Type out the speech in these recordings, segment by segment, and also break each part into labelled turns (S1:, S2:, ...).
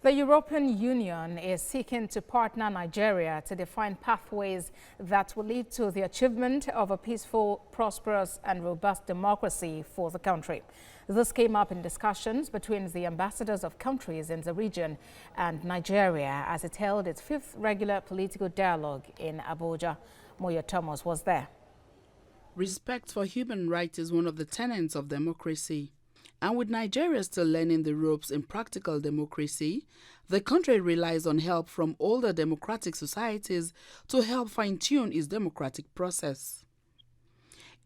S1: The European Union is seeking to partner Nigeria to define pathways that will lead to the achievement of a peaceful, prosperous and robust democracy for the country. This came up in discussions between the ambassadors of countries in the region and Nigeria as it held its 5th regular political dialogue in Abuja. Moya Thomas was there.
S2: Respect for human rights is one of the tenets of democracy. And with Nigeria still learning the ropes in practical democracy, the country relies on help from older democratic societies to help fine-tune its democratic process.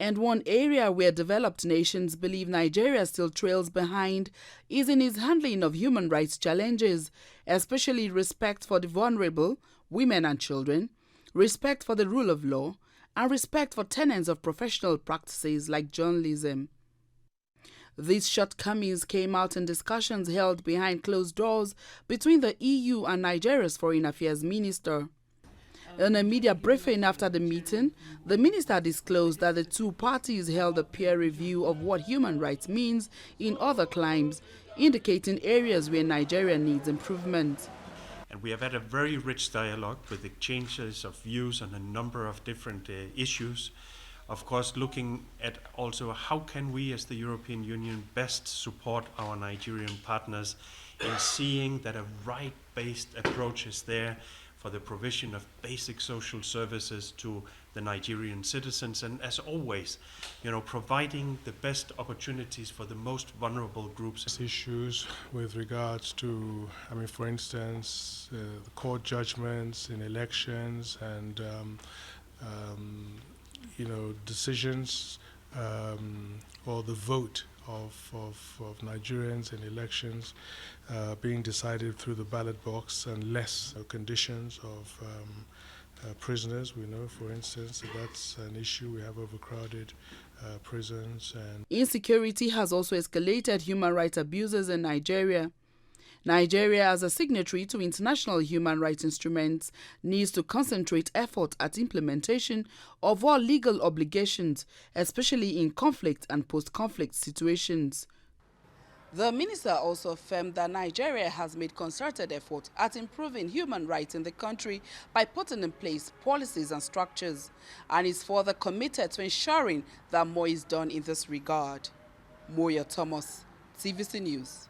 S2: And one area where developed nations believe Nigeria still trails behind is in its handling of human rights challenges, especially respect for the vulnerable, women and children, respect for the rule of law, and respect for tenets of professional practices like journalism. These shortcomings came out in discussions held behind closed doors between the EU and Nigeria's Foreign Affairs Minister. In a media briefing after the meeting, the minister disclosed that the two parties held a peer review of what human rights means in other climes, indicating areas where Nigeria needs improvement.
S3: And we have had a very rich dialogue with exchanges of views on a number of different issues. Of course, looking at also how can we as the European Union best support our Nigerian partners in seeing that a right-based approach is there for the provision of basic social services to the Nigerian citizens, and as always, providing the best opportunities for the most vulnerable groups.
S4: Issues with regards to, for instance, the court judgments in elections and decisions or the vote of Nigerians in elections being decided through the ballot box and less conditions of prisoners. We know, for instance, that's an issue. We have overcrowded prisons. And
S2: insecurity has also escalated human rights abuses in Nigeria. Nigeria, as a signatory to international human rights instruments, needs to concentrate effort at implementation of all legal obligations, especially in conflict and post-conflict situations. The minister also affirmed that Nigeria has made concerted effort at improving human rights in the country by putting in place policies and structures, and is further committed to ensuring that more is done in this regard. Moya Thomas, TVC News.